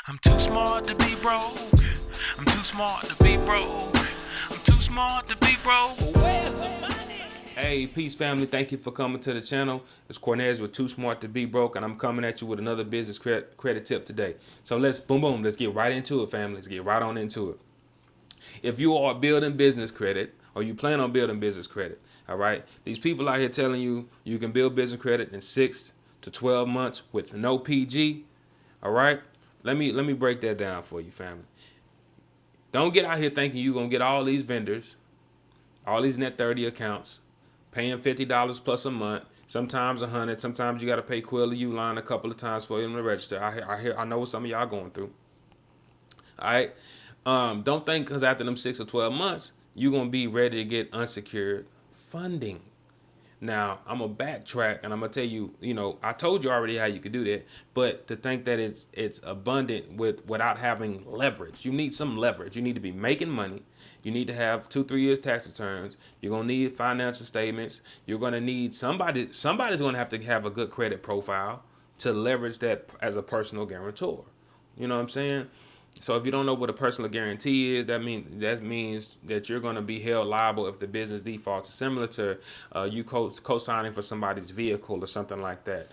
I'm too smart to be broke. I'm too smart to be broke. I'm too smart to be broke. Where's the money? Hey, peace family. Thank you for coming to the channel. It's Cornez with Too Smart to Be Broke, and I'm coming at you with another business credit tip today. So let's let's get right into it, family. Let's get right on into it. If you are building business credit or you plan on building business credit, all right, these people out here telling you you can build business credit in 6 to 12 months with no PG, all right, let me break that down for you, family. Don't get out here thinking you're gonna get all these vendors, all these net 30 accounts, paying $50 plus a month, sometimes $100. Sometimes you got to pay Quill Uline a couple of times for them to register. I know what some of y'all going through. All right, don't think because after them 6 or 12 months you're gonna be ready to get unsecured funding. Now I'm gonna backtrack and I'm gonna tell you, I told you already how you could do that, but to think that it's abundant without having leverage. You need some leverage. You need to be making money. You need to have 2-3 years tax returns. You're gonna need financial statements. You're gonna need somebody's gonna have to have a good credit profile to leverage that as a personal guarantor. You know what I'm saying? So if you don't know what a personal guarantee is, that means that you're going to be held liable if the business defaults. It's similar to you co-signing for somebody's vehicle or something like that.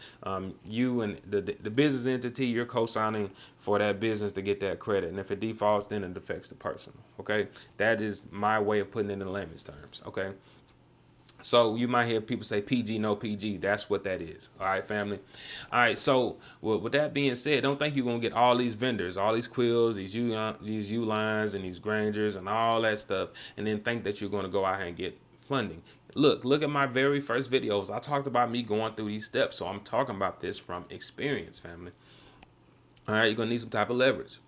You and the business entity, you're co-signing for that business to get that credit, and if it defaults, then it affects the personal. Okay, that is my way of putting it in layman's terms. Okay. So you might hear people say PG, no PG. That's what that is. All right, family. All right. So with that being said, don't think you're gonna get all these vendors, all these Quills, these U lines, and these Grangers, and all that stuff, and then think that you're gonna go out here and get funding. Look at my very first videos. I talked about me going through these steps, so I'm talking about this from experience, family. All right, you're gonna need some type of leverage.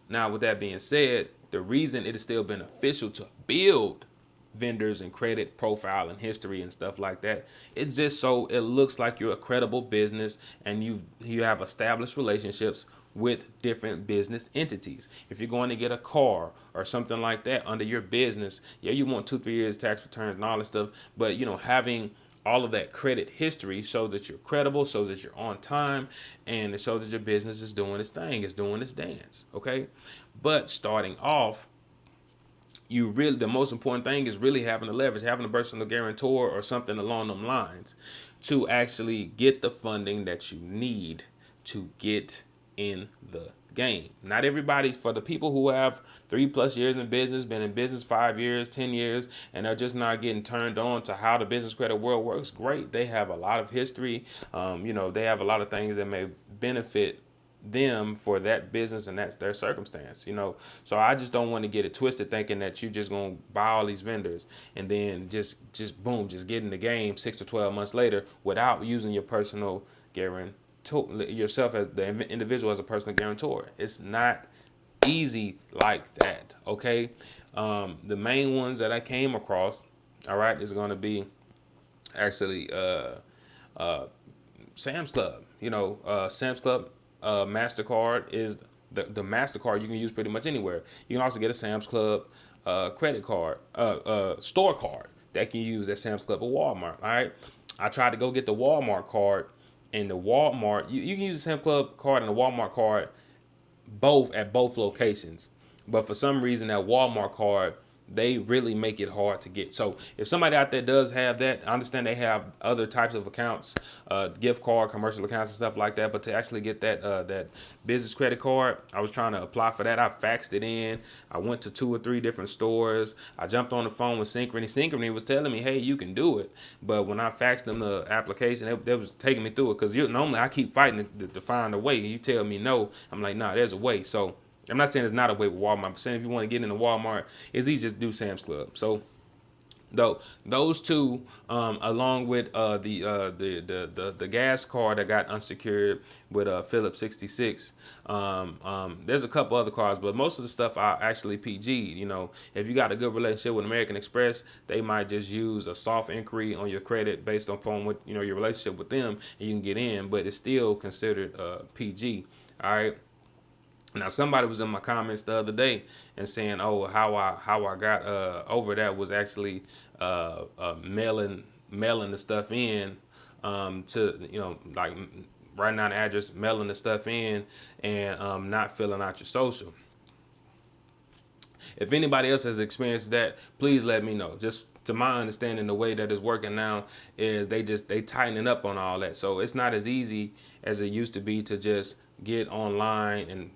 Now, with that being said, the reason it is still beneficial to build vendors and credit profile and history and stuff like that, it's just so it looks like you're a credible business and you have established relationships with different business entities. If you're going to get a car or something like that under your business, yeah, you want 2-3 years tax returns and all that stuff, but having all of that credit history shows that you're credible, shows that you're on time, and it shows that your business is doing its thing, is doing its dance. Okay, but starting off, the most important thing is really having the leverage, having a personal guarantor or something along them lines to actually get the funding that you need to get in the game. Not everybody, for the people who have 3+ years in business, been in business 5 years, 10 years, and they're just not getting turned on to how the business credit world works, great. They have a lot of history. They have a lot of things that may benefit them for that business and that's their circumstance. So I just don't want to get it twisted thinking that you're just gonna buy all these vendors and then just boom, just get in the game 6 to 12 months later without using your personal guarantor, yourself as the individual as a personal guarantor. It's not easy like that. Okay, the main ones that I came across, all right, is going to be actually Sam's Club. Sam's Club MasterCard is the MasterCard you can use pretty much anywhere. You can also get a Sam's Club credit card, store card that you can use at Sam's Club or Walmart. All right, I tried to go get the Walmart card, and the Walmart you can use the Sam's Club card and the Walmart card at both locations, but for some reason that Walmart card, they really make it hard to get. So if somebody out there does have that, I understand they have other types of accounts, gift card, commercial accounts and stuff like that, but to actually get that business credit card, I was trying to apply for that. I faxed it in. I went to 2 or 3 different stores. I jumped on the phone with Synchrony. Synchrony was telling me, hey, you can do it. But when I faxed them the application, they was taking me through it, because normally I keep fighting to find a way. You tell me no, I'm like, nah, there's a way. So I'm not saying it's not a way with Walmart. I'm saying if you want to get into Walmart, it's easy to do Sam's Club. So those two, along with the gas card that got unsecured with Phillips 66. There's a couple other cards, but most of the stuff are actually PG. If you got a good relationship with American Express, they might just use a soft inquiry on your credit based upon what your relationship with them, and you can get in. But it's still considered PG. All right. Now somebody was in my comments the other day and saying, "Oh, how I got over that was actually mailing the stuff in to like writing down the address, mailing the stuff in, and not filling out your social. If anybody else has experienced that, please let me know. Just to my understanding, the way that it's working now is they tightening up on all that. So it's not as easy as it used to be to just get online and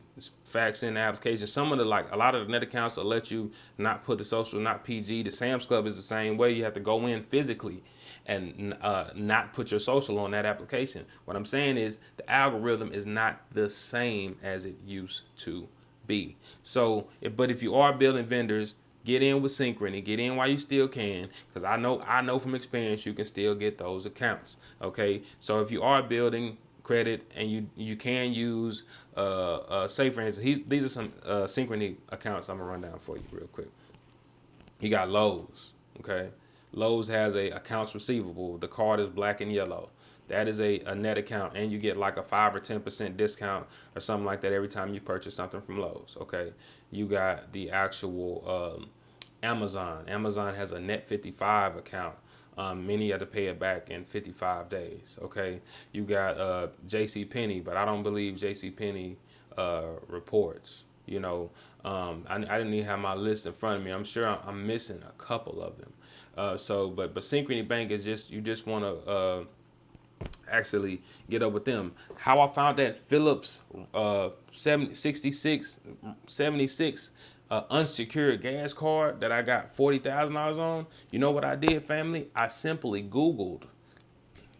fax in the application. Some of the, like a lot of the net accounts will let you not put the social, not PG. The Sam's Club is the same way. You have to go in physically and not put your social on that application. What I'm saying is the algorithm is not the same as it used to be. So, but if you are building vendors, get in with Synchrony. Get in while you still can, because I know from experience you can still get those accounts. Okay, so if you are building credit and you can use say for instance, these are some Synchrony accounts I'm gonna run down for you real quick. You got Lowe's. Okay, Lowe's has a accounts receivable. The card is black and yellow. That is a net account, and you get like a 5 or 10% discount or something like that every time you purchase something from Lowe's. Okay, you got the actual Amazon. Amazon has a net 55 account. Many have to pay it back in 55 days. Okay, you got JCPenney, but I don't believe JCPenney reports. You know, I didn't even have my list in front of me. I'm sure I'm missing a couple of them. But Synchrony Bank is just, you just want to actually get up with them. How I found that Phillips 76 unsecured gas card that I got $40,000 on. You know what I did, family? I simply Googled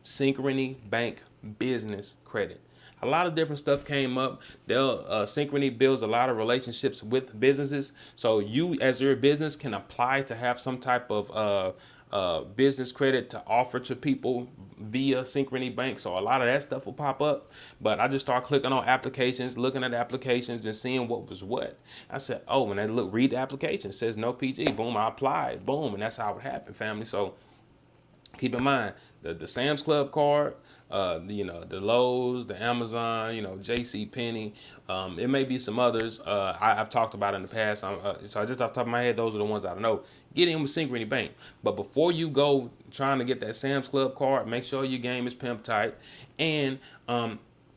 Synchrony Bank business credit. A lot of different stuff came up. Synchrony builds a lot of relationships with businesses, so you as your business can apply to have some type of business credit to offer to people via Synchrony Bank. So a lot of that stuff will pop up. But I just start clicking on applications, looking at applications and seeing what was what. I said, oh, and I read the application. It says no PG. Boom, I applied. Boom, and that's how it happened, family. So keep in mind the Sam's Club card, the Lowe's, the Amazon, JCPenney. It may be some others I've talked about in the past. So I just off the top of my head, those are the ones I know. Get in with Synchrony Bank. But before you go trying to get that Sam's Club card, make sure your game is pimp tight, and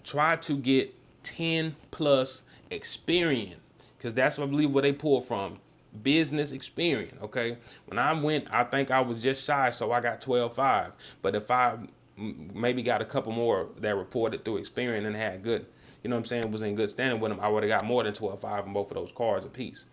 try to get 10 plus Experian, because that's what I believe where they pull from. Business Experian. Okay, when I went, I think I was just shy, so I got 12.5. But if I maybe got a couple more that reported through Experian and had good, was in good standing with them, I would have got more than 12.5 on both of those cards a piece.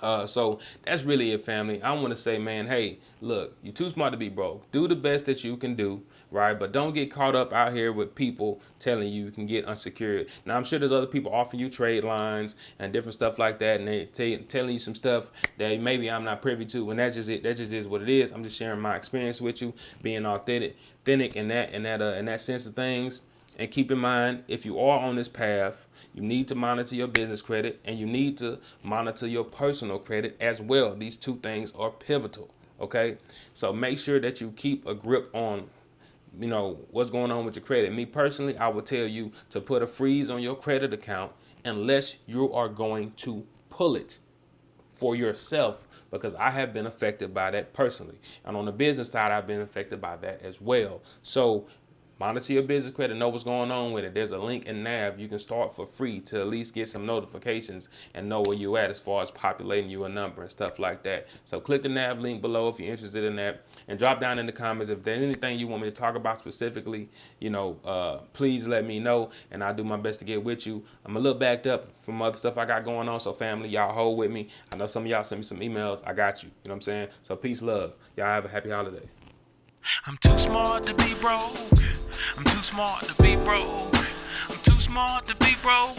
So that's really it, family. I want to say, man, hey, look, you're too smart to be broke. Do the best that you can do, right? But don't get caught up out here with people telling you can get unsecured. Now, I'm sure there's other people offering you trade lines and different stuff like that, and they telling you some stuff that maybe I'm not privy to, and that's just it. That just is what it is. I'm just sharing my experience with you, being authentic in that sense of things. And keep in mind, if you are on this path, you need to monitor your business credit, and you need to monitor your personal credit as well. These two things are pivotal, okay? So make sure that you keep a grip on, what's going on with your credit. Me personally, I would tell you to put a freeze on your credit account unless you are going to pull it for yourself, because I have been affected by that personally. And on the business side, I've been affected by that as well. So monitor your business credit, know what's going on with it. There's a link in nav. You can start for free to at least get some notifications and know where you at as far as populating you a number and stuff like that. So click the nav link below if you're interested in that, and drop down in the comments if there's anything you want me to talk about specifically. Please let me know, and I'll do my best to get with you. I'm a little backed up from other stuff I got going on, so family, y'all hold with me. I know some of y'all sent me some emails. I got you. You know what I'm saying? So peace, love. Y'all have a happy holiday. I'm too smart to be broke. I'm too smart to be broke. I'm too smart to be broke.